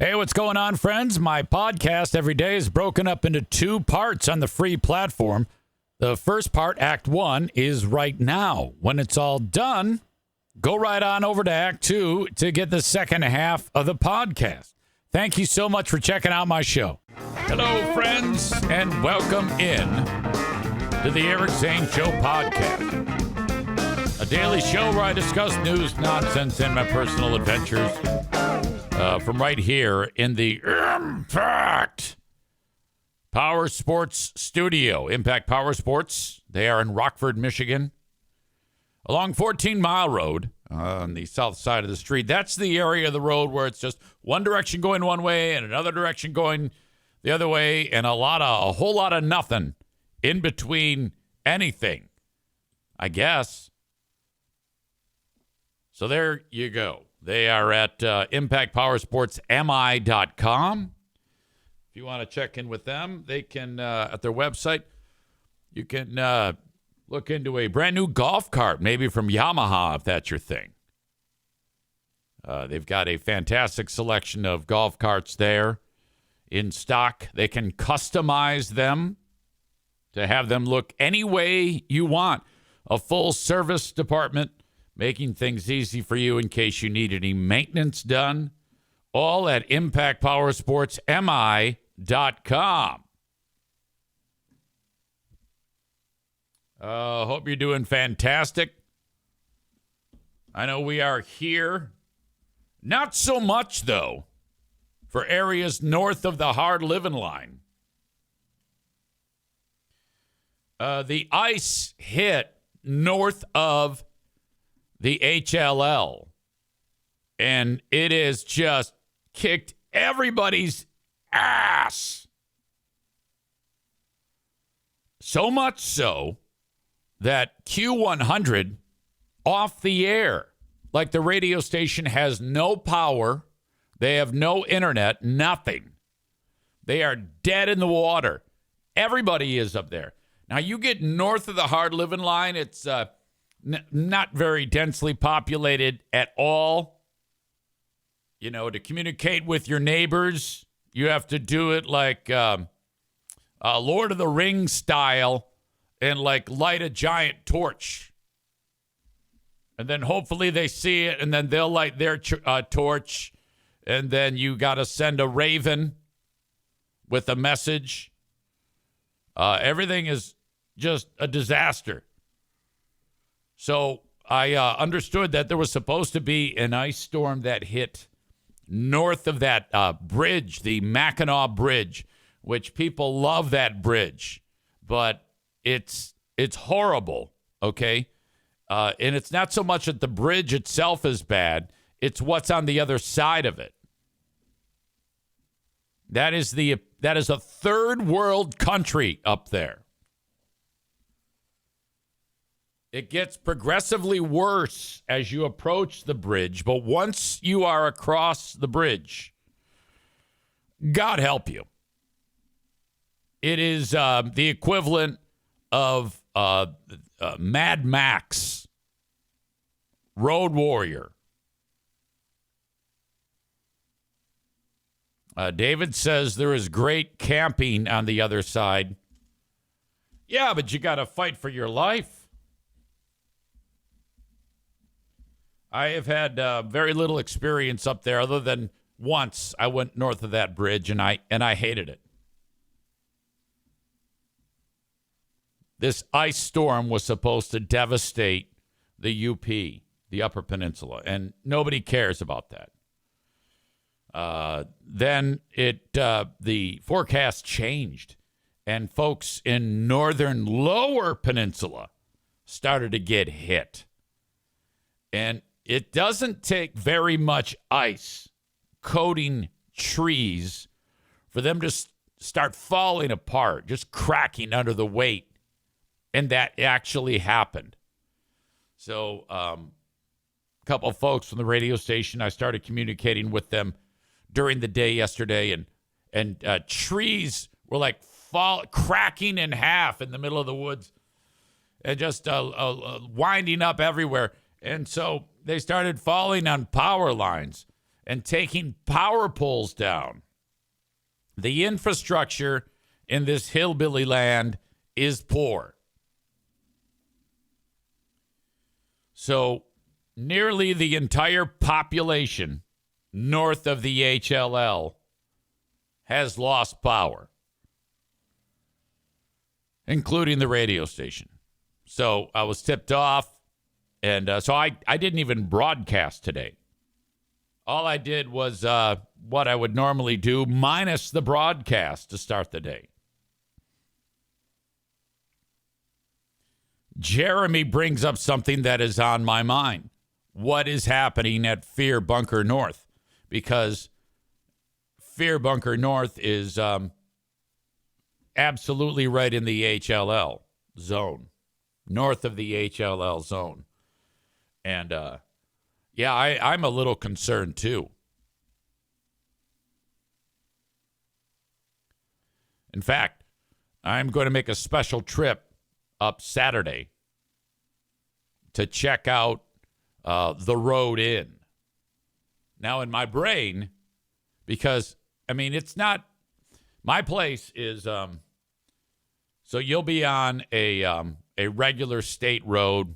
Hey, what's going on, friends? My podcast every day is broken up into two parts on the free platform. The first part, Act 1, is right now. When it's all done, go right on over to Act 2 to get the second half of the podcast. Thank you so much for checking out my show. Hello, friends, and welcome in to the Eric Zane Show podcast, a daily show where I discuss news, nonsense, and my personal adventures from right here in the Impact Power Sports Studio. Impact Power Sports, they are in Rockford, Michigan, along 14 Mile Road on the south side of the street. That's the area of the road where it's just one direction going one way and another direction going the other way, and a whole lot of nothing in between anything, I guess. So there you go. They are at impactpowersportsmi.com. If you want to check in with them, they can, at their website, you can look into a brand new golf cart, maybe from Yamaha, if that's your thing. They've got a fantastic selection of golf carts there in stock. They can customize them to have them look any way you want. A full service department, making things easy for you in case you need any maintenance done. All at impactpowersportsmi.com. Hope you're doing fantastic. I know we are here. Not so much, though, for areas north of the hard living line. The ice hit north of the HLL, and it has just kicked everybody's ass. So much so that Q100 off the air. Like, the radio station has no power. They have no internet, nothing. They are dead in the water. Everybody is up there. Now, you get north of the hard living line, it's not very densely populated at all. You know, to communicate with your neighbors, you have to do it like Lord of the Rings style and like light a giant torch. And then hopefully they see it, and then they'll light their torch. And then you got to send a raven with a message. Everything is just a disaster. So I understood that there was supposed to be an ice storm that hit north of that bridge, the Mackinac Bridge, which people love that bridge, but it's horrible, okay? And it's not so much that the bridge itself is bad, it's what's on the other side of it. That is a third world country up there. It gets progressively worse as you approach the bridge, but once you are across the bridge, God help you. It is the equivalent of Mad Max, Road Warrior. David says there is great camping on the other side. Yeah, but you got to fight for your life. I have had very little experience up there, other than once I went north of that bridge, and I hated it. This ice storm was supposed to devastate the UP, the Upper Peninsula, and nobody cares about that. Then the forecast changed, and folks in northern Lower Peninsula started to get hit. And it doesn't take very much ice coating trees for them to start falling apart, just cracking under the weight. And that actually happened. So a couple of folks from the radio station, I started communicating with them during the day yesterday, and trees were like cracking in half in the middle of the woods and just winding up everywhere. And so they started falling on power lines. and taking power poles down. The infrastructure in this hillbilly land is poor. So nearly the entire population north of the HLL has lost power, including the radio station. So I was tipped off, and so I didn't even broadcast today. All I did was what I would normally do, minus the broadcast to start the day. Jeremy brings up something that is on my mind. What is happening at Fear Bunker North? Because Fear Bunker North is absolutely right in the HLL zone, north of the HLL zone. And, yeah, I'm a little concerned, too. In fact, I'm going to make a special trip up Saturday to check out the road in. Now, in my brain, because, I mean, it's not, my place is, so you'll be on a regular state road.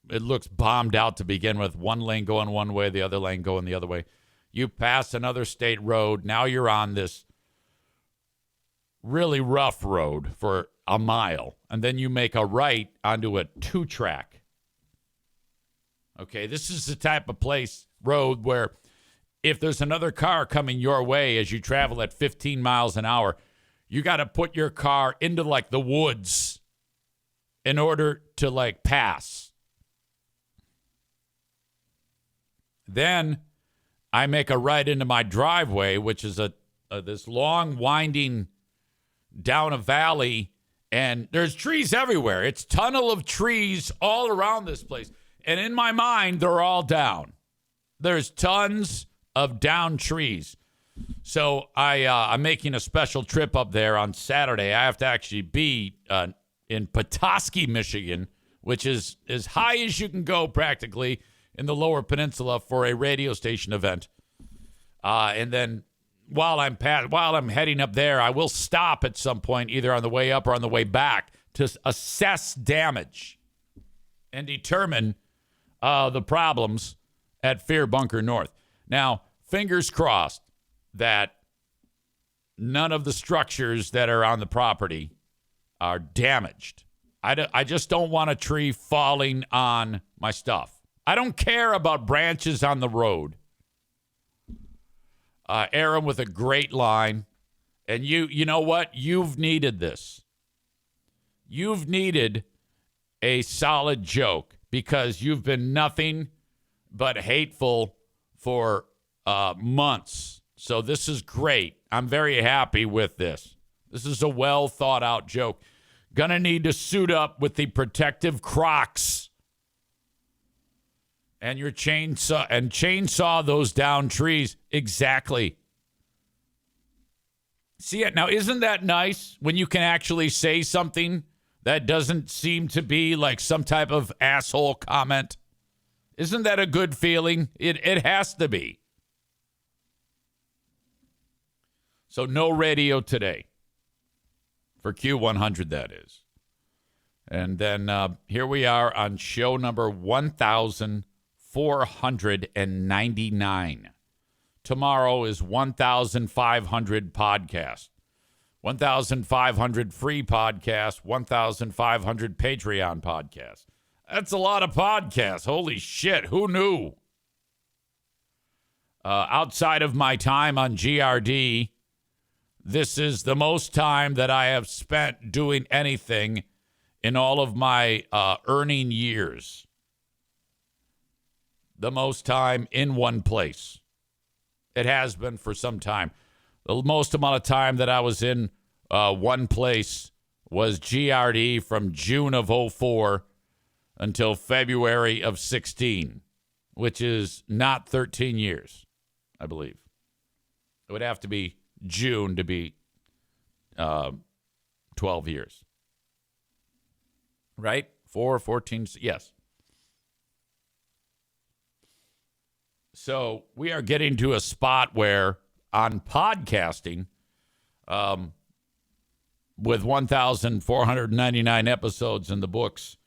It looks bombed out to begin with. One lane going one way, the other lane going the other way. You pass another state road. Now you're on this really rough road for a mile. And then you make a right onto a 2-track. Okay, this is the type of road where if there's another car coming your way as you travel at 15 miles an hour, you got to put your car into like the woods in order to like pass. Then I make a right into my driveway, which is this long winding down a valley, and there's trees everywhere. It's tunnel of trees all around this place. And in my mind, they're all down. There's tons of down trees. So I'm making a special trip up there on Saturday. I have to actually be in Petoskey, Michigan, which is as high as you can go practically in the Lower Peninsula for a radio station event. And then while I'm heading up there, I will stop at some point, either on the way up or on the way back, to assess damage and determine the problems at Fear Bunker North. Now, fingers crossed that none of the structures that are on the property are damaged. I just don't want a tree falling on my stuff. I don't care about branches on the road. Aaron with a great line. And you know what? You've needed this. You've needed a solid joke because you've been nothing but hateful for months. So this is great. I'm very happy with this. This is a well thought out joke. Gonna need to suit up with the protective Crocs and your chainsaw those down trees. Exactly. See it now? Isn't that nice when you can actually say something that doesn't seem to be like some type of asshole comment? Isn't that a good feeling? It has to be. So no radio today. For Q100, that is. And then here we are on show number 1,499. Tomorrow is 1,500 podcast. 1,500 free podcast. 1,500 Patreon podcast. That's a lot of podcasts. Holy shit. Who knew? Outside of my time on GRD, this is the most time that I have spent doing anything in all of my earning years. The most time in one place. It has been for some time. The most amount of time that I was in one place was GRD from June of 04 until February of 16, which is not 13 years, I believe. It would have to be June to be 12 years. Right? 4, 14, yes. So we are getting to a spot where on podcasting, with 1,499 episodes in the books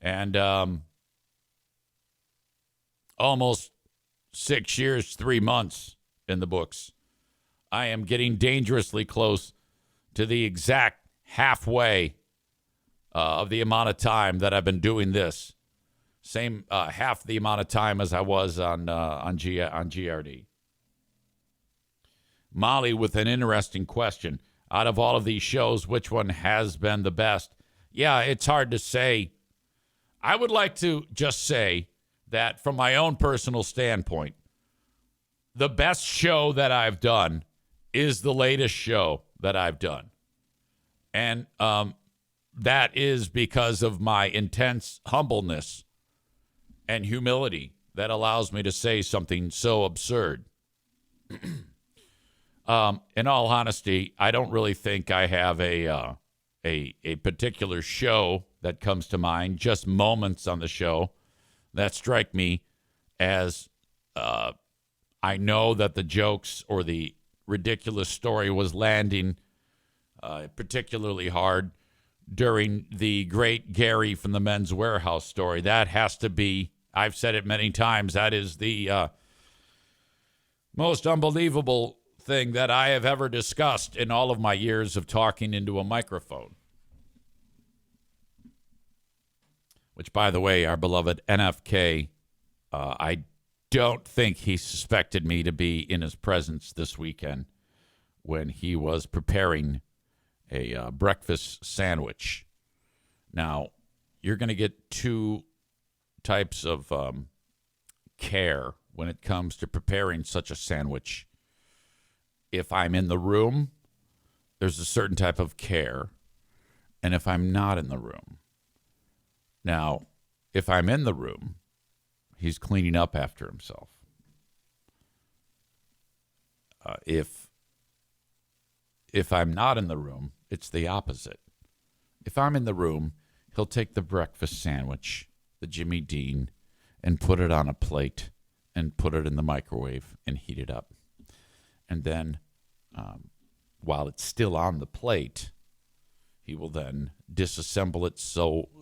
and almost 6 years, 3 months in the books, I am getting dangerously close to the exact halfway of the amount of time that I've been doing this. Same half the amount of time as I was on GRD. Molly with an interesting question. Out of all of these shows, which one has been the best? Yeah, it's hard to say. I would like to just say that from my own personal standpoint, the best show that I've done is the latest show that I've done. And that is because of my intense humbleness and humility that allows me to say something so absurd. In all honesty, I don't really think I have a particular show that comes to mind, just moments on the show that strike me as I know that the jokes or the ridiculous story was landing particularly hard during the great Gary from the Men's Warehouse story. That has to be, I've said it many times, that is the most unbelievable thing that I have ever discussed in all of my years of talking into a microphone. Which, by the way, our beloved NFK, I don't think he suspected me to be in his presence this weekend when he was preparing a breakfast sandwich. Now, you're going to get two types of care when it comes to preparing such a sandwich. If I'm in the room, there's a certain type of care. And if I'm not in the room. Now, if I'm in the room, he's cleaning up after himself. If I'm not in the room, it's the opposite. If I'm in the room, he'll take the breakfast sandwich, the Jimmy Dean, and put it on a plate and put it in the microwave and heat it up. And then, while it's still on the plate, he will then disassemble it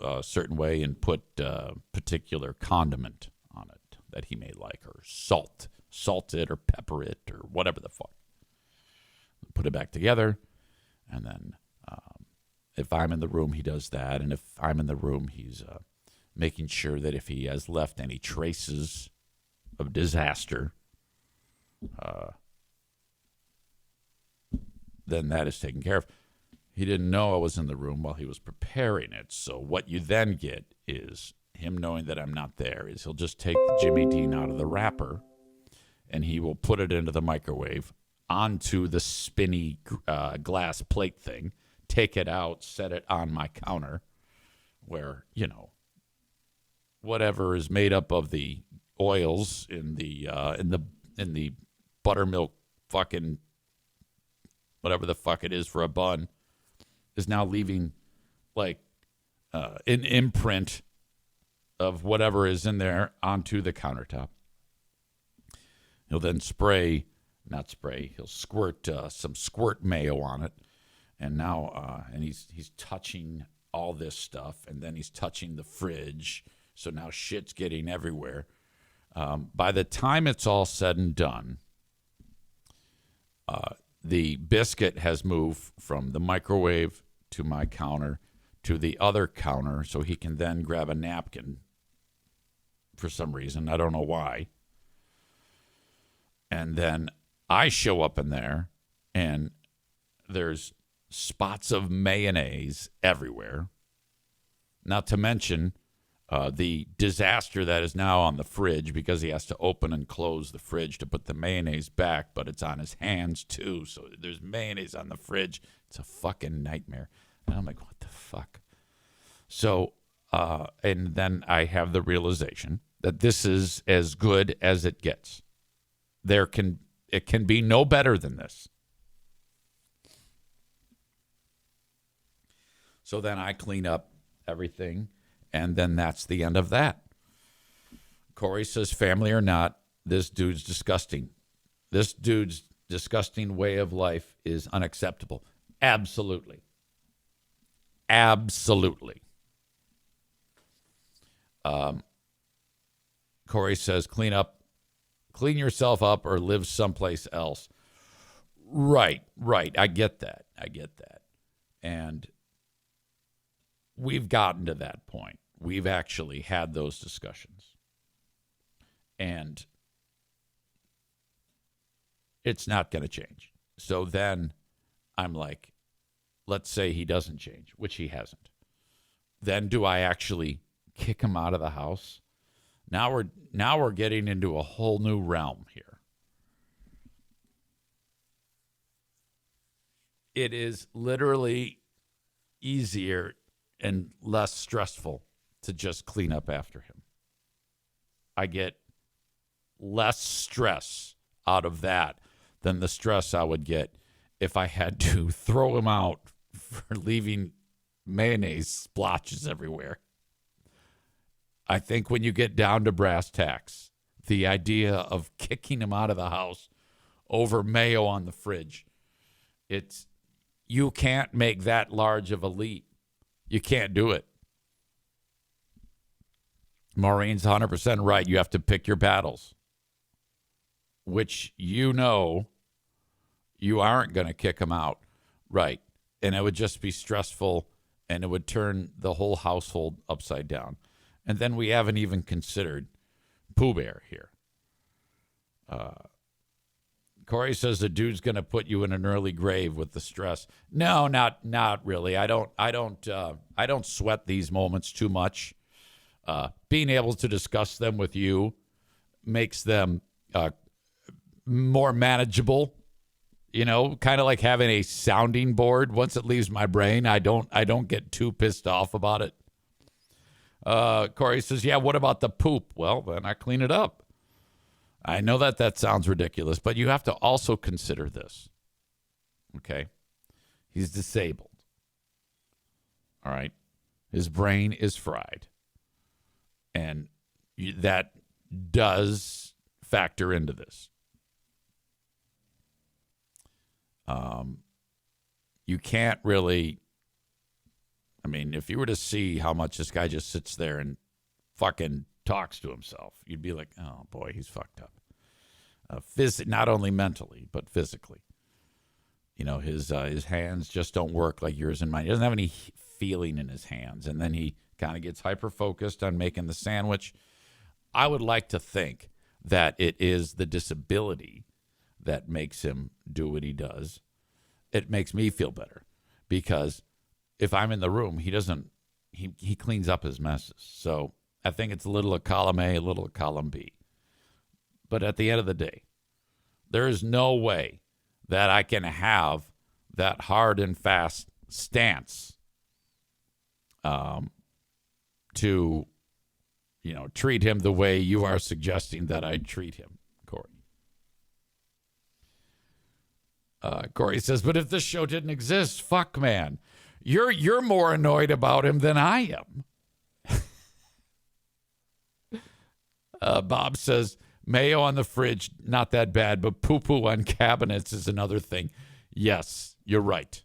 a certain way and put particular condiment on it that he may like, or salt it or pepper it or whatever the fuck. Put it back together, and then if I'm in the room, he does that. And if I'm in the room, he's making sure that if he has left any traces of disaster, then that is taken care of. He didn't know I was in the room while he was preparing it. So what you then get is him knowing that I'm not there is he'll just take the Jimmy Dean out of the wrapper and he will put it into the microwave onto the spinny glass plate thing, take it out, set it on my counter where, whatever is made up of the oils in the buttermilk fucking whatever the fuck it is for a bun, is now leaving like an imprint of whatever is in there onto the countertop. He'll then he'll squirt some squirt mayo on it. And now, and he's touching all this stuff, and then he's touching the fridge. So now shit's getting everywhere. By the time it's all said and done, the biscuit has moved from the microwave to my counter to the other counter so he can then grab a napkin for some reason. I don't know why. And then I show up in there, and there's spots of mayonnaise everywhere. Not to mention the disaster that is now on the fridge because he has to open and close the fridge to put the mayonnaise back, but it's on his hands too. So there's mayonnaise on the fridge. It's a fucking nightmare. And I'm like, what the fuck? So, and then I have the realization that this is as good as it gets. It can be no better than this. So then I clean up everything, and then that's the end of that. Corey says, family or not, this dude's disgusting. This dude's disgusting way of life is unacceptable. Absolutely. Absolutely. Corey says, clean yourself up or live someplace else. Right. I get that. And we've gotten to that point. We've actually had those discussions. And it's not going to change. So then I'm like, let's say he doesn't change, which he hasn't. Then do I actually kick him out of the house? Now we're getting into a whole new realm here. It is literally easier and less stressful to just clean up after him. I get less stress out of that than the stress I would get if I had to throw him out for leaving mayonnaise splotches everywhere. I think when you get down to brass tacks, the idea of kicking him out of the house over mayo on the fridge, you can't make that large of a leap. You can't do it. Maureen's 100% right. You have to pick your battles, which you aren't going to kick him out. Right. And it would just be stressful, and it would turn the whole household upside down. And then we haven't even considered Pooh Bear here. Corey says the dude's going to put you in an early grave with the stress. No, not really. I don't sweat these moments too much. Being able to discuss them with you makes them more manageable. You know, kind of like having a sounding board. Once it leaves my brain, I don't get too pissed off about it. Corey says, yeah, what about the poop? Well, then I clean it up. I know that sounds ridiculous, but you have to also consider this. Okay? He's disabled. All right? His brain is fried. And that does factor into this. You can't really, I mean, if you were to see how much this guy just sits there and fucking talks to himself, you'd be like, oh boy, he's fucked up. Not only mentally, but physically. You know, his hands just don't work like yours and mine. He doesn't have any feeling in his hands. And then he kind of gets hyper-focused on making the sandwich. I would like to think that it is the disability that makes him do what he does. It makes me feel better because if I'm in the room, he cleans up his messes. So I think it's a little of column A, a little of column B. But at the end of the day, there is no way that I can have that hard and fast stance to, treat him the way you are suggesting that I treat him, Corey. Corey says, but if this show didn't exist, fuck, man. You're more annoyed about him than I am. Bob says, mayo on the fridge, not that bad, but poo-poo on cabinets is another thing. Yes, you're right.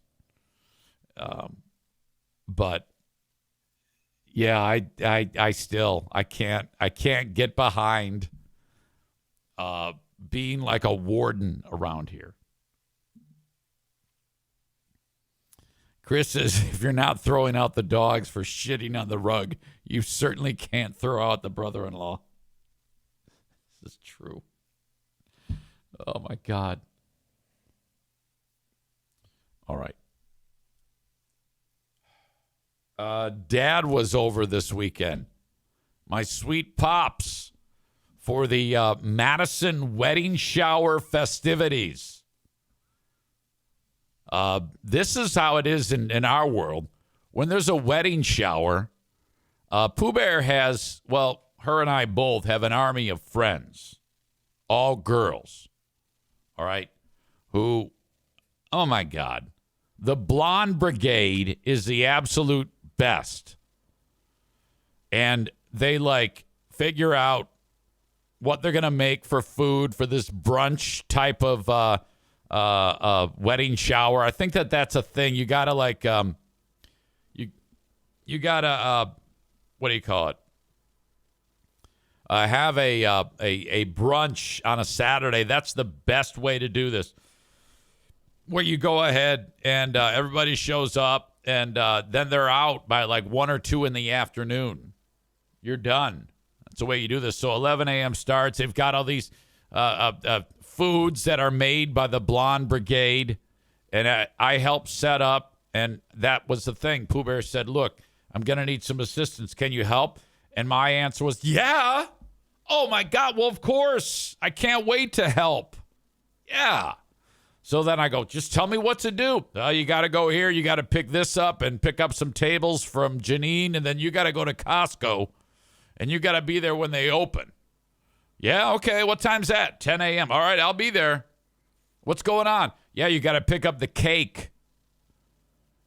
But yeah, I can't get behind being like a warden around here. Chris says, if you're not throwing out the dogs for shitting on the rug, you certainly can't throw out the brother-in-law. This is true. Oh, my God. All right. Dad was over this weekend. My sweet pops for the Madison wedding shower festivities. This is how it is in our world. When there's a wedding shower, Pooh Bear has, well, her and I both have an army of friends, all girls, all right, who, oh, my God, the blonde brigade is the absolute best. And they, figure out what they're going to make for food for this brunch type of wedding shower. I think that's a thing. You got to you got to what do you call it? Have a brunch on a Saturday. That's the best way to do this. Where you go ahead and everybody shows up, and then they're out by like 1 or 2 in the afternoon. You're done. That's the way you do this. So 11 a.m. starts. They've got all these foods that are made by the Blonde Brigade, and I helped set up, and that was the thing. Pooh Bear said, look, I'm going to need some assistance. Can you help? And my answer was, yeah. Oh, my God. Well, of course. I can't wait to help. Yeah. So then I go, just tell me what to do. You got to go here. You got to pick this up and pick up some tables from Janine, and then you got to go to Costco, and you got to be there when they open. Yeah, okay. What time's that? 10 a.m. All right, I'll be there. What's going on? Yeah, you got to pick up the cake.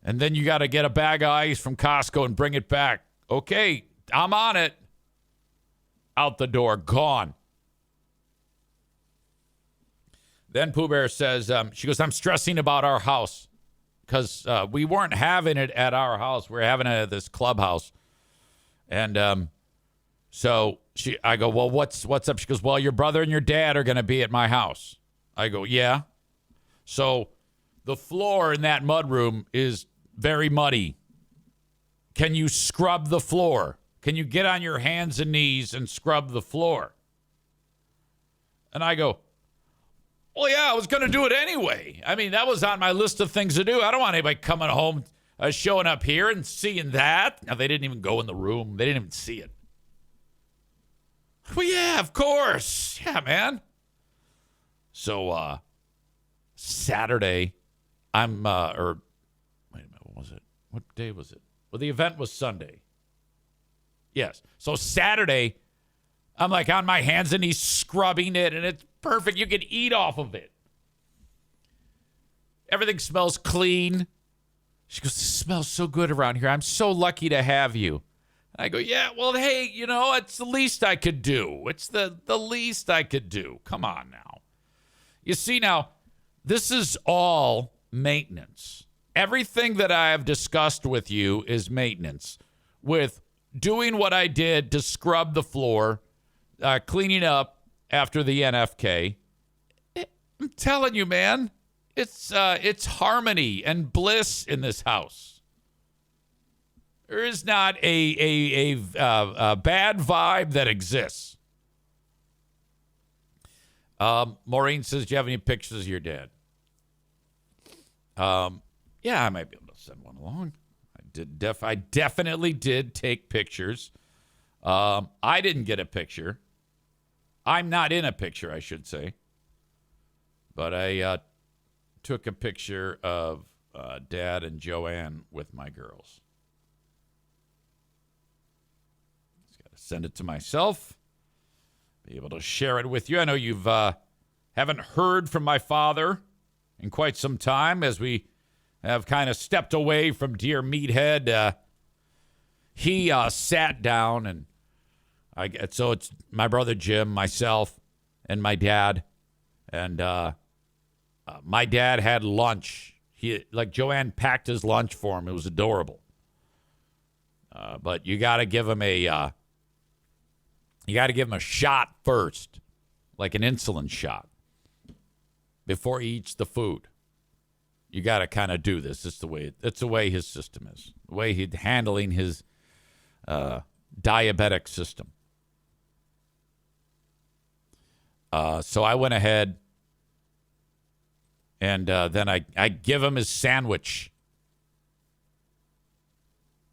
And then you got to get a bag of ice from Costco and bring it back. Okay, I'm on it. Out the door, gone. Then Pooh Bear says, she goes, I'm stressing about our house because we weren't having it at our house. We were having it at this clubhouse. And so I go, well, what's up? She goes, well, your brother and your dad are going to be at my house. I go, yeah. So the floor in that mudroom is very muddy. Can you scrub the floor? Can you get on your hands and knees and scrub the floor? And I go, well, yeah, I was going to do it anyway. I mean, that was on my list of things to do. I don't want anybody coming home, showing up here and seeing that. Now, they didn't even go in the room. They didn't even see it. Well, yeah, of course. Yeah, man. So, Saturday, wait a minute, what was it? What day was it? Well, the event was Sunday. Yes. So Saturday, I'm like on my hands and knees scrubbing it, and it's perfect. You can eat off of it. Everything smells clean. She goes, this smells so good around here. I'm so lucky to have you. And I go, yeah, well, hey, it's the least I could do. It's the least I could do. Come on now. You see, now, this is all maintenance. Everything that I have discussed with you is maintenance. With doing what I did to scrub the floor, cleaning up after the NFK. I'm telling you, man, it's harmony and bliss in this house. There is not a bad vibe that exists. Maureen says, do you have any pictures of your dad? Yeah, I might be able to send one along. I definitely did take pictures. I didn't get a picture. I'm not in a picture, I should say. But I took a picture of Dad and Joanne with my girls. Just got to send it to myself. Be able to share it with you. I know you've haven't heard from my father in quite some time, as we have kind of stepped away from Dear Meathead. He sat down, and so it's my brother Jim, myself, and my dad. And my dad had lunch. Joanne packed his lunch for him. It was adorable. But you got to give him a shot first, like an insulin shot, before he eats the food. You got to kind of do this. It's the way his system is. The way he's handling his diabetic system. So I went ahead and then I give him his sandwich.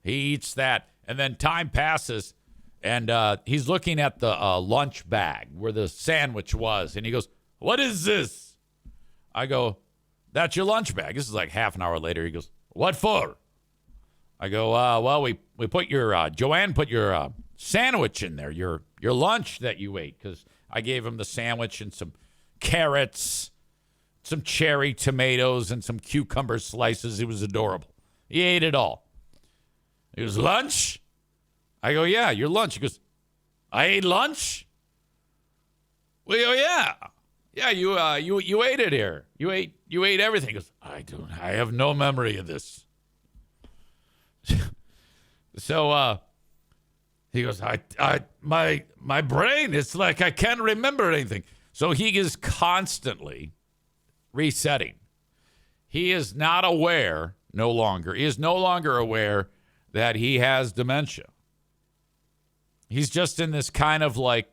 He eats that, and then time passes, and he's looking at the lunch bag where the sandwich was, and he goes, "What is this?" I go, "That's your lunch bag." This is like half an hour later. He goes, "What for?" I go, well, we put your, Joanne put your sandwich in there, your lunch that you ate, because I gave him the sandwich and some carrots, some cherry tomatoes, and some cucumber slices. It was adorable. He ate it all. He goes, "Lunch?" I go, "Yeah, your lunch." He goes, "I ate lunch?" Well, yeah. Yeah, you ate it here. You ate everything. He goes, I have no memory of this. So he goes, my brain, it's like I can't remember anything. So he is constantly resetting. He is not aware, no longer. He is no longer aware that he has dementia. He's just in this kind of like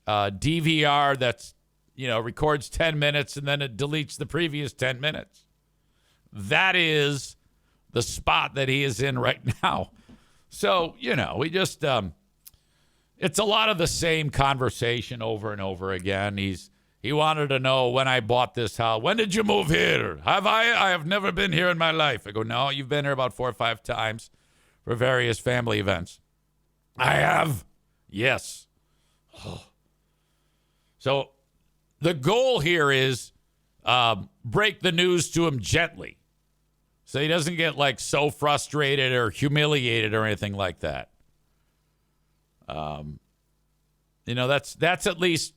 DVR that's, records 10 minutes and then it deletes the previous 10 minutes. That is the spot that he is in right now. So, we just, it's a lot of the same conversation over and over again. He wanted to know when I bought this house. When did you move here? I have never been here in my life. I go, no, you've been here about 4 or 5 times for various family events. I have. Yes. Oh. So the goal here is break the news to him gently so he doesn't get like so frustrated or humiliated or anything like that. That's at least,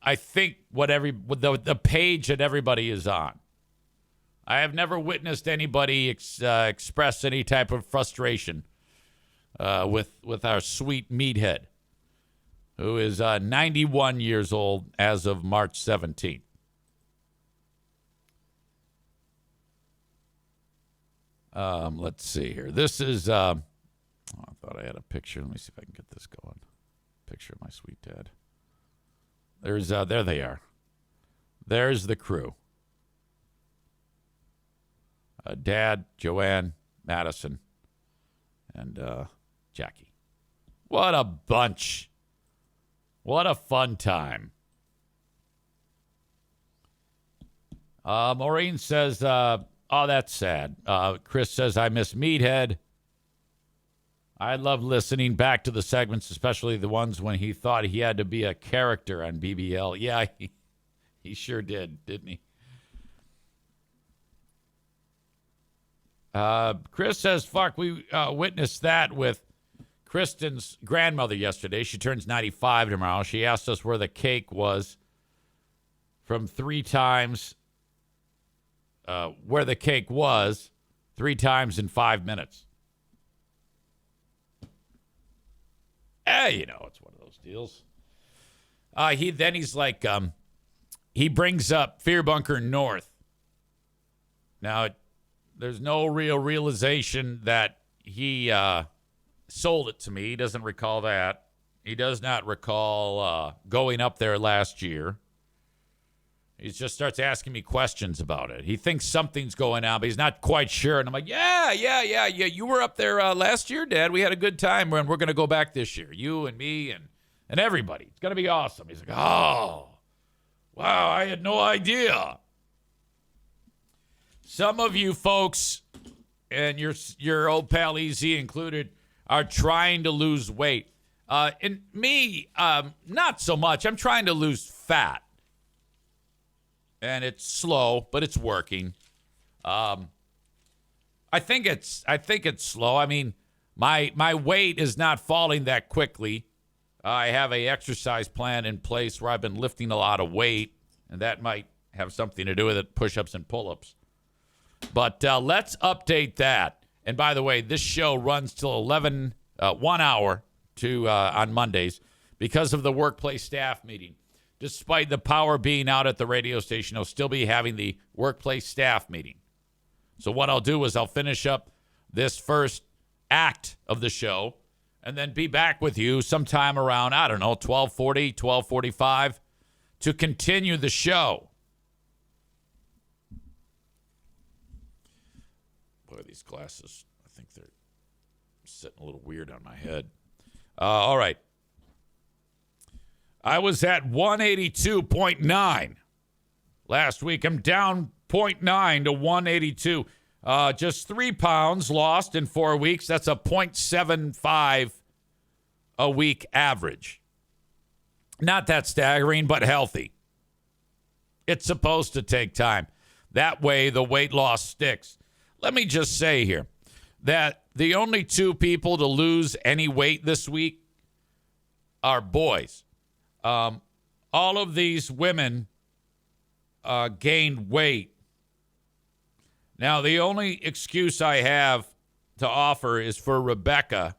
I think, what the page that everybody is on. I have never witnessed anybody express any type of frustration with our sweet meathead, who is 91 years old as of March 17th. Let's see here. This is, I thought I had a picture. Let me see if I can get this going. Picture of my sweet dad. There they are. There's the crew. Dad, Joanne, Madison, and Jackie. What a bunch. What a fun time. Maureen says, oh, that's sad. Chris says, I miss Meathead. I love listening back to the segments, especially the ones when he thought he had to be a character on BBL. Yeah, he sure did, didn't he? Chris says, fuck, we witnessed that with Kristen's grandmother yesterday. She turns 95 tomorrow. She asked us where the cake was from 3 times, where the cake was 3 times in 5 minutes. It's one of those deals. He's like, he brings up Fear Bunker North. Now, there's no real realization that he sold it to me. He doesn't recall that. He does not recall going up there last year. He just starts asking me questions about it. He thinks something's going on, but he's not quite sure. And I'm like, yeah. You were up there last year, Dad. We had a good time, and we're going to go back this year. You and me and everybody. It's going to be awesome. He's like, oh, wow, I had no idea. Some of you folks, and your old pal EZ included, are trying to lose weight. And me, not so much. I'm trying to lose fat. And it's slow, but it's working. I think it's slow. I mean, my weight is not falling that quickly. I have a exercise plan in place where I've been lifting a lot of weight, and that might have something to do with it, push-ups and pull-ups. But let's update that. And by the way, this show runs till 1 hour on Mondays because of the workplace staff meeting. Despite the power being out at the radio station, I'll still be having the workplace staff meeting. So what I'll do is I'll finish up this first act of the show and then be back with you sometime around, 12:40, 12:45 to continue the show. Boy, these glasses, I think they're sitting a little weird on my head. All right. I was at 182.9 last week. I'm down 0.9 to 182. Just 3 pounds lost in 4 weeks. That's a 0.75 a week average. Not that staggering, but healthy. It's supposed to take time. That way, the weight loss sticks. Let me just say here that the only 2 people to lose any weight this week are boys. all of these women gained weight. Now, the only excuse I have to offer is for Rebecca,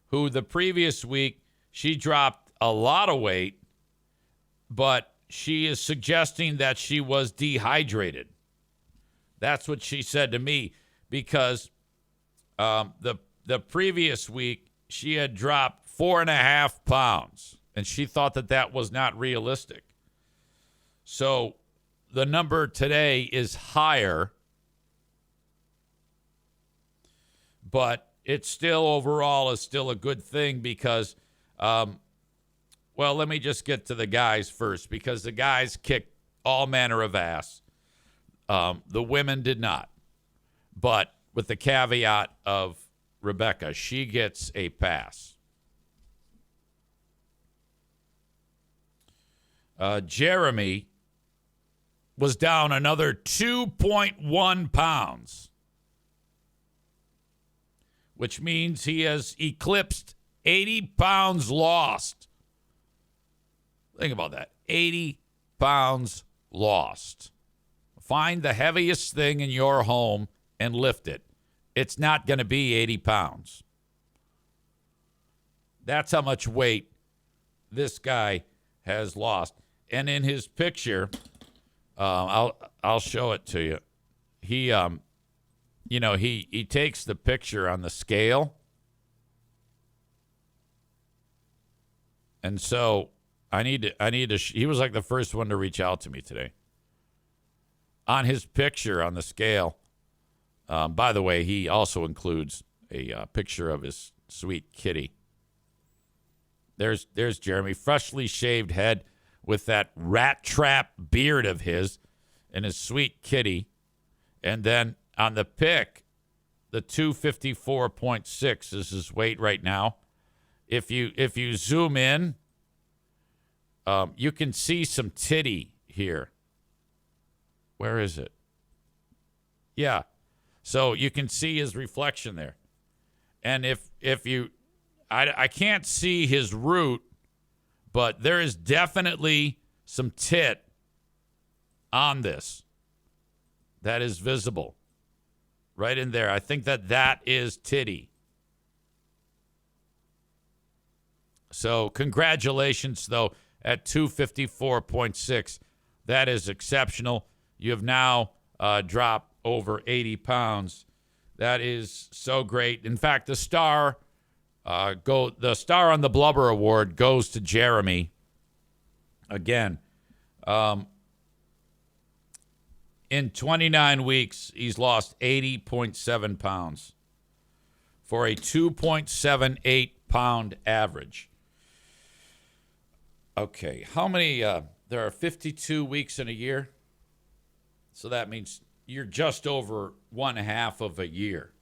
who the previous week, she dropped a lot of weight, but she is suggesting that she was dehydrated. That's what she said to me, because the previous week, she had dropped 4.5 pounds, and she thought that that was not realistic. So the number today is higher, but it still overall is still a good thing because, well, let me just get to the guys first, because the guys kicked all manner of ass. The women did not, but with the caveat of Rebecca, she gets a pass. Jeremy was down another 2.1 pounds, which means he has eclipsed 80 pounds lost. Think about that. 80 pounds lost. Find the heaviest thing in your home and lift it. It's not going to be 80 pounds. That's how much weight this guy has lost. And in his picture, I'll show it to you. He he takes the picture on the scale. And so I need to he was like the first one to reach out to me today. On his picture on the scale, by the way, he also includes a picture of his sweet kitty. There's Jeremy, freshly shaved head with that rat trap beard of his and his sweet kitty. And then on the pic, the 254.6 is his weight right now. If you zoom in, you can see some titty here. Where is it? Yeah. So you can see his reflection there. And if you, I can't see his root, but there is definitely some tit on this that is visible right in there. I think that is titty. So congratulations, though, at 254.6. That is exceptional. You have now dropped over 80 pounds. That is so great. In fact, the star on the Blubber Award goes to Jeremy. Again, in 29 weeks, he's lost 80.7 pounds for a 2.78 pound average. Okay, how many? There are 52 weeks in a year. So that means you're just over 1/2 of a year.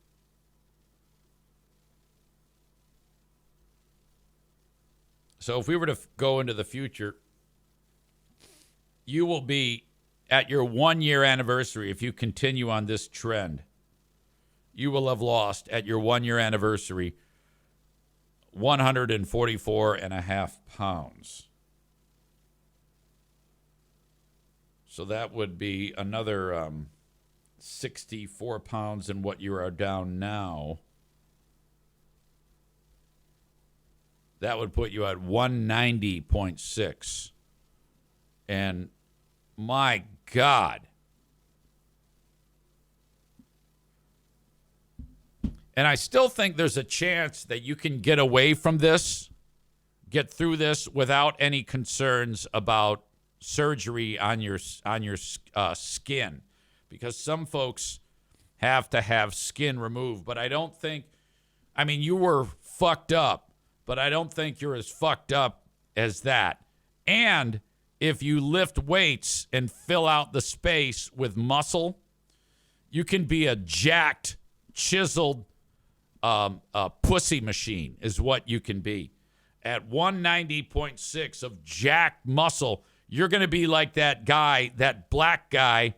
So if we were to go into the future, you will be at your 1-year anniversary. If you continue on this trend, you will have lost at your 1-year anniversary 144.5 pounds. So that would be another 64 pounds in what you are down now. That would put you at 190.6. And my God. And I still think there's a chance that you can get away from this, get through this without any concerns about surgery on your skin, because some folks have to have skin removed. But I don't think, I mean, you were fucked up, but I don't think you're as fucked up as that. And if you lift weights and fill out the space with muscle, you can be a jacked, chiseled pussy machine is what you can be. At 190.6 of jacked muscle, you're going to be like that guy, that black guy,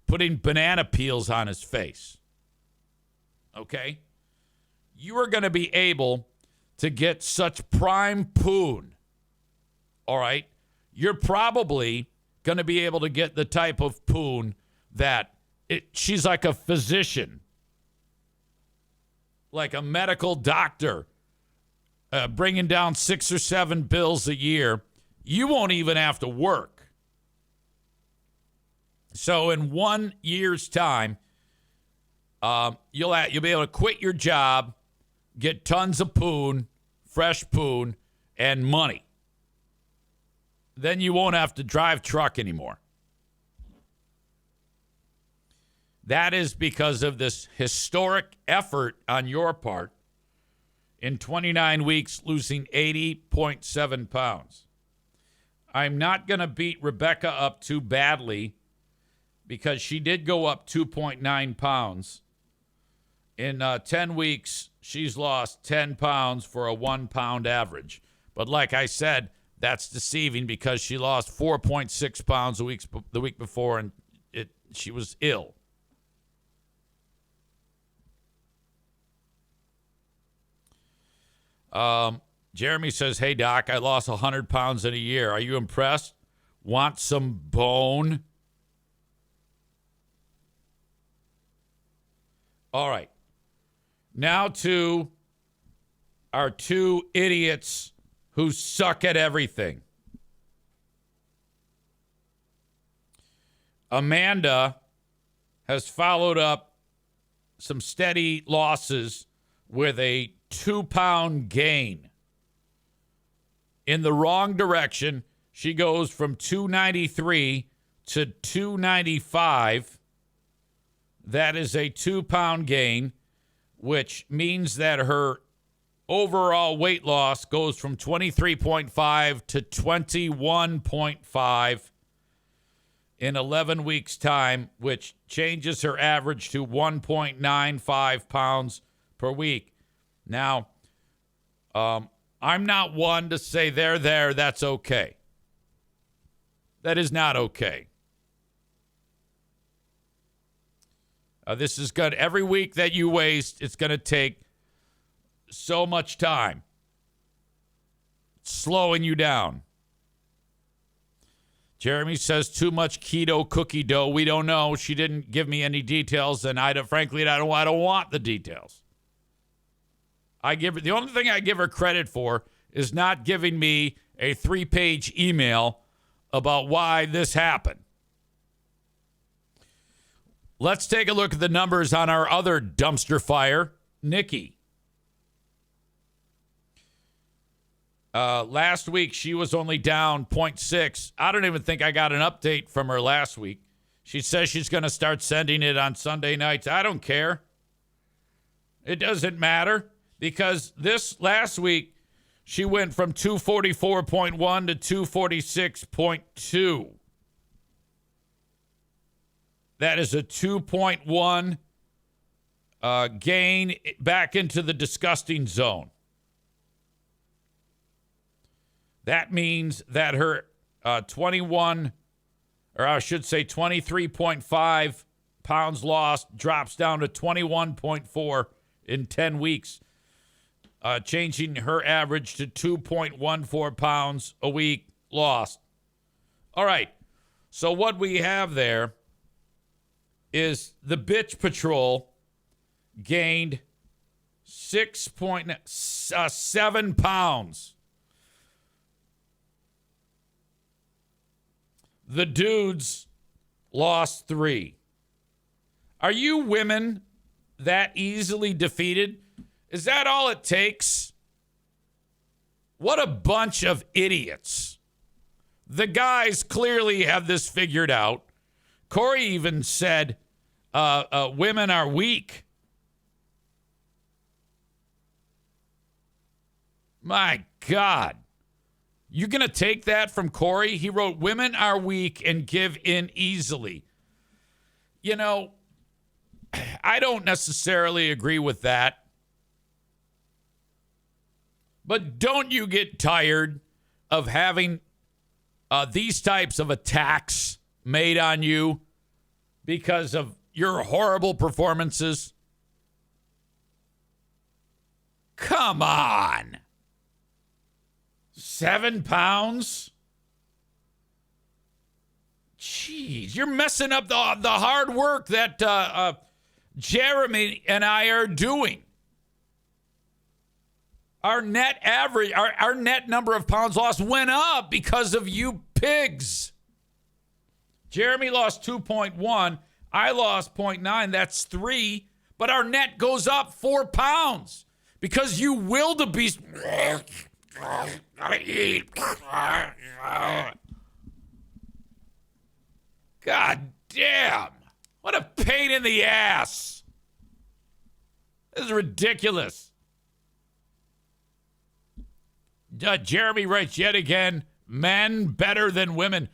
putting banana peels on his face. Okay? You are going to be able to get such prime poon. All right? you're probably going to be able to get the type of poon that she's like a physician, like a medical doctor, bringing down 6 or 7 bills a year. You won't even have to work. So in 1 year's time, you'll be able to quit your job, get tons of poon, fresh poon, and money. Then you won't have to drive truck anymore. That is because of this historic effort on your part in 29 weeks, losing 80.7 pounds. I'm not going to beat Rebecca up too badly because she did go up 2.9 pounds. In 10 weeks, she's lost 10 pounds for a 1 pound average. But like I said, that's deceiving because she lost 4.6 pounds the week before, and she was ill. Jeremy says, hey, Doc, I lost 100 pounds in a year. Are you impressed? Want some bone? All right. Now to our 2 idiots who suck at everything. Amanda has followed up some steady losses with a 2-pound gain. In the wrong direction, she goes from 293 to 295. That is a 2-pound gain, which means that her overall weight loss goes from 23.5 to 21.5 in 11 weeks' time, which changes her average to 1.95 pounds per week. Now, I'm not one to say there, that's okay. That is not okay. This is good. Every week that you waste, it's going to take so much time. It's slowing you down. Jeremy says too much keto cookie dough. We don't know. She didn't give me any details, and frankly, I don't want the details. The only thing I give her credit for is not giving me a 3-page email about why this happened. Let's take a look at the numbers on our other dumpster fire, Nikki. Last week, she was only down 0.6. I don't even think I got an update from her last week. She says she's going to start sending it on Sunday nights. I don't care. It doesn't matter because this last week, she went from 244.1 to 246.2. That is a 2.1 gain back into the disgusting zone. That means that her 23.5 pounds lost drops down to 21.4 in 10 weeks, changing her average to 2.14 pounds a week lost. All right, so what we have there is the Bitch Patrol gained 6.7 pounds. The dudes lost 3. Are you women that easily defeated? Is that all it takes? What a bunch of idiots. The guys clearly have this figured out. Corey even said women are weak. My God. You going to take that from Corey? He wrote, women are weak and give in easily. You know, I don't necessarily agree with that. But don't you get tired of having these types of attacks made on you because of your horrible performances? Come on. 7 pounds? Jeez, you're messing up the hard work that Jeremy and I are doing. Our net average, our net number of pounds lost went up because of you pigs. Jeremy lost 2.1. I lost 0.9. That's 3. But our net goes up 4 pounds because you wildebeest. God damn. What a pain in the ass. This is ridiculous. Jeremy writes yet again, men better than women.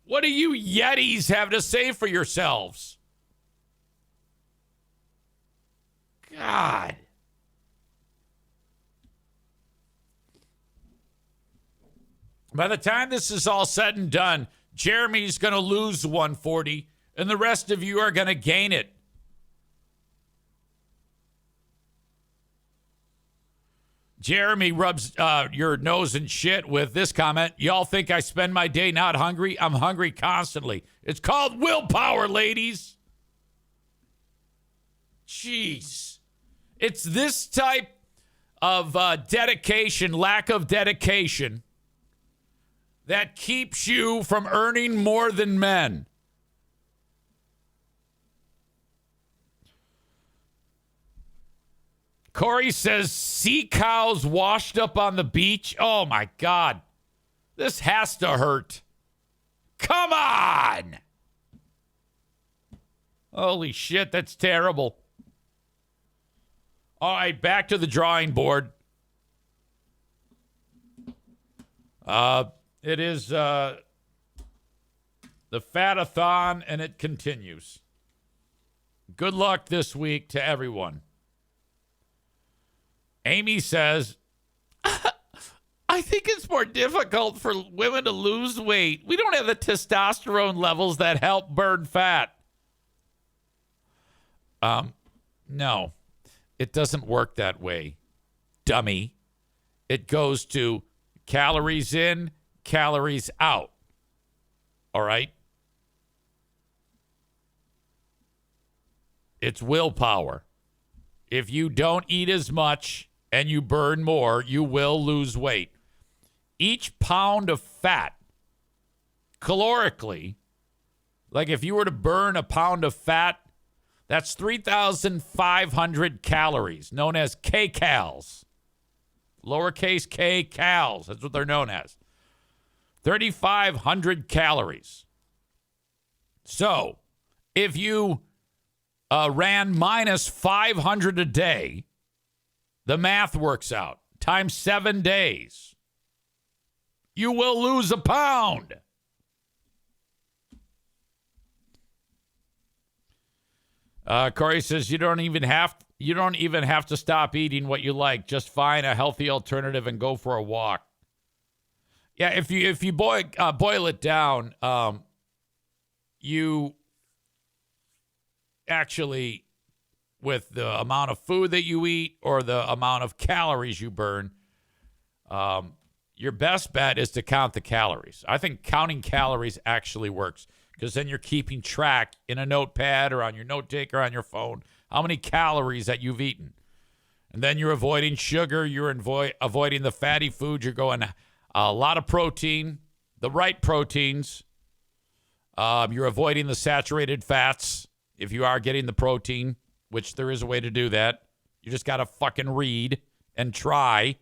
What do you Yetis have to say for yourselves? God. By the time this is all said and done, Jeremy's going to lose 140, and the rest of you are going to gain it. Jeremy rubs your nose in shit with this comment. Y'all think I spend my day not hungry? I'm hungry constantly. It's called willpower, ladies. Jeez. It's this type of dedication, lack of dedication, that keeps you from earning more than men. Corey says, sea cows washed up on the beach. Oh, my God. This has to hurt. Come on. Holy shit, that's terrible. All right, back to the drawing board. It is the Fat-a-thon, and it continues. Good luck this week to everyone. Amy says, I think it's more difficult for women to lose weight. We don't have the testosterone levels that help burn fat. No, it doesn't work that way, dummy. It goes to calories in, calories out. All right? It's willpower. If you don't eat as much and you burn more, you will lose weight. Each pound of fat, calorically, like if you were to burn a pound of fat, that's 3,500 calories, known as kcals. Lowercase k cals, that's what they're known as. 3,500 calories. So, if you ran minus 500 a day, the math works out. Times 7 days. You will lose a pound. Corey says you don't even have to stop eating what you like. Just find a healthy alternative and go for a walk. Yeah, if you boil it down, you actually, with the amount of food that you eat or the amount of calories you burn, your best bet is to count the calories. I think counting calories actually works because then you're keeping track in a notepad or on your note taker on your phone how many calories that you've eaten. And then you're avoiding sugar. You're avoiding the fatty foods. You're going a lot of protein, the right proteins. You're avoiding the saturated fats if you are getting the protein, which there is a way to do that. You just got to fucking read and try.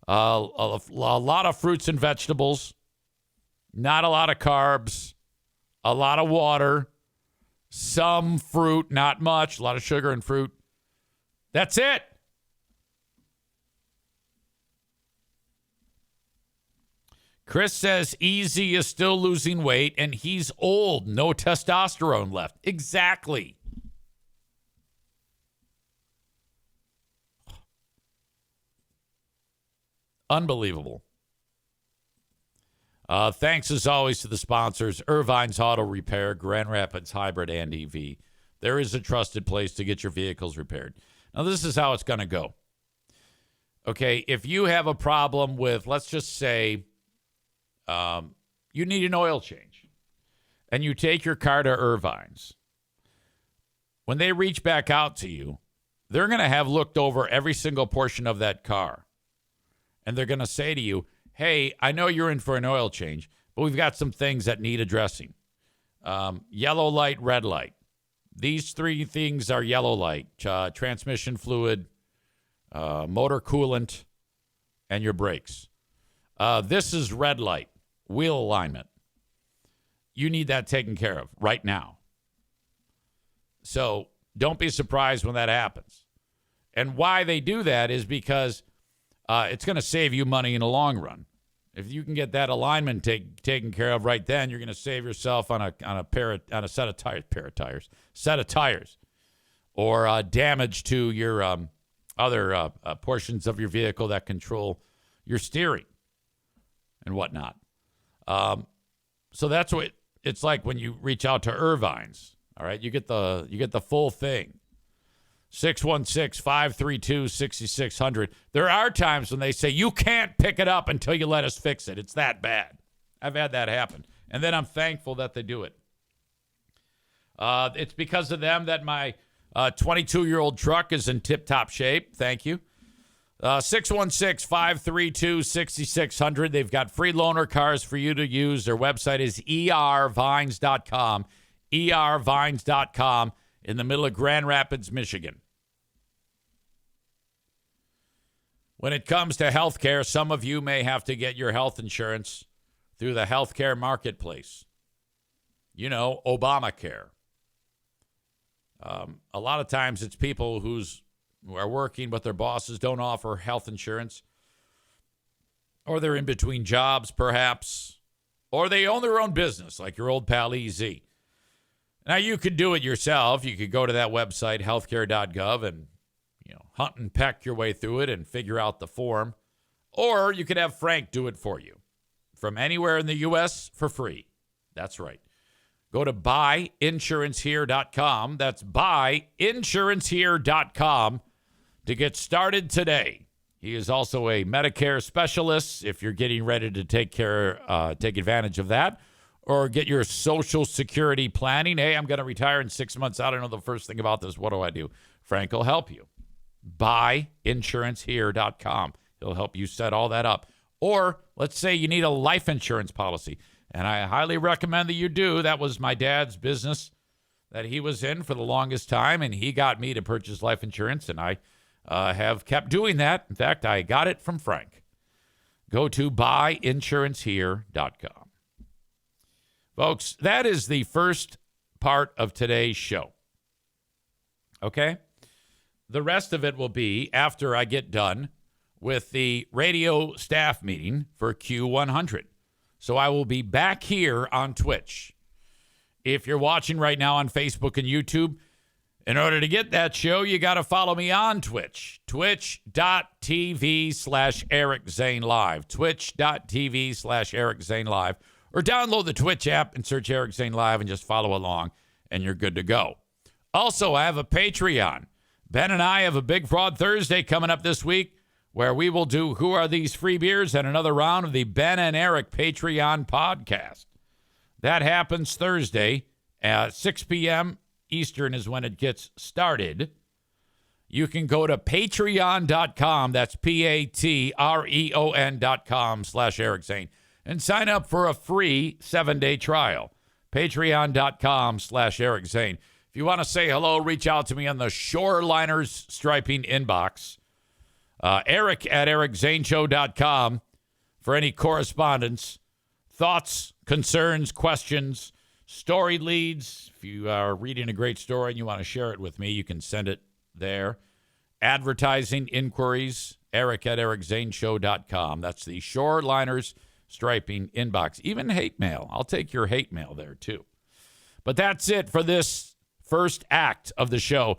A lot of fruits and vegetables. Not a lot of carbs. A lot of water. Some fruit, not much. A lot of sugar and fruit. That's it. Chris says Easy is still losing weight and he's old. No testosterone left. Exactly. Unbelievable. Thanks as always to the sponsors, Irvine's Auto Repair, Grand Rapids Hybrid and EV. There is a trusted place to get your vehicles repaired. Now, this is how it's going to go. Okay, if you have a problem with, let's just say, you need an oil change, and you take your car to Irvine's. When they reach back out to you, they're going to have looked over every single portion of that car. And they're going to say to you, hey, I know you're in for an oil change, but we've got some things that need addressing. Yellow light, red light. These three things are yellow light, transmission fluid, motor coolant, and your brakes. This is red light, wheel alignment. You need that taken care of right now. So don't be surprised when that happens. And why they do that is because it's going to save you money in the long run. If you can get that alignment taken care of right then, you're going to save yourself on a set of tires, or damage to your other portions of your vehicle that control your steering and whatnot. So that's what it's like when you reach out to Irvine's. All right, you get the full thing. 616-532-6600. There are times when they say, you can't pick it up until you let us fix it. It's that bad. I've had that happen. And then I'm thankful that they do it. It's because of them that my 22-year-old truck is in tip-top shape. Thank you. 616-532-6600. They've got free loaner cars for you to use. Their website is ervines.com. ervines.com in the middle of Grand Rapids, Michigan. When it comes to health care, some of you may have to get your health insurance through the healthcare marketplace. You know, Obamacare. A lot of times it's people who are working but their bosses don't offer health insurance, or they're in between jobs perhaps, or they own their own business like your old pal EZ. Now, you could do it yourself. You could go to that website, healthcare.gov, and hunt and peck your way through it and figure out the form. Or you could have Frank do it for you from anywhere in the U.S. for free. That's right. Go to buyinsurancehere.com. That's buyinsurancehere.com to get started today. He is also a Medicare specialist if you're getting ready to take advantage of that, or get your Social Security planning. Hey, I'm going to retire in 6 months. I don't know the first thing about this. What do I do? Frank will help you. Buyinsurancehere.com. He'll help you set all that up. Or let's say you need a life insurance policy, and I highly recommend that you do. That was my dad's business that he was in for the longest time, and he got me to purchase life insurance, and I have kept doing that. In fact, I got it from Frank. Go to buyinsurancehere.com. Folks, that is the first part of today's show. Okay? The rest of it will be after I get done with the radio staff meeting for Q100. So I will be back here on Twitch. If you're watching right now on Facebook and YouTube, in order to get that show, you got to follow me on Twitch. Twitch.tv/Eric Zane Live. Twitch.tv/Eric Zane Live. Or download the Twitch app and search Eric Zane Live and just follow along, and you're good to go. Also, I have a Patreon. Ben and I have a Big Fraud Thursday coming up this week, where we will do Who Are These Free Beers and another round of the Ben and Eric Patreon podcast. That happens Thursday at 6 p.m. Eastern is when it gets started. You can go to patreon.com. That's patreon.com/Eric Zane. And sign up for a free 7-day trial. Patreon.com/Eric Zane. If you want to say hello, reach out to me on the Shoreliners Striping inbox. Eric@ericzaneshow.com for any correspondence, thoughts, concerns, questions, story leads. If you are reading a great story and you want to share it with me, you can send it there. Advertising inquiries, Eric@ericzaneshow.com. That's the Shoreliners Striping inbox. Even hate mail. I'll take your hate mail there, too. But that's it for this first act of the show.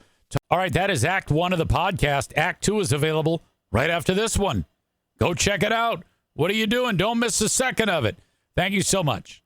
All right, that is Act 1 of the podcast. Act 2 is available right after this one. Go check it out. What are you doing? Don't miss a second of it. Thank you so much.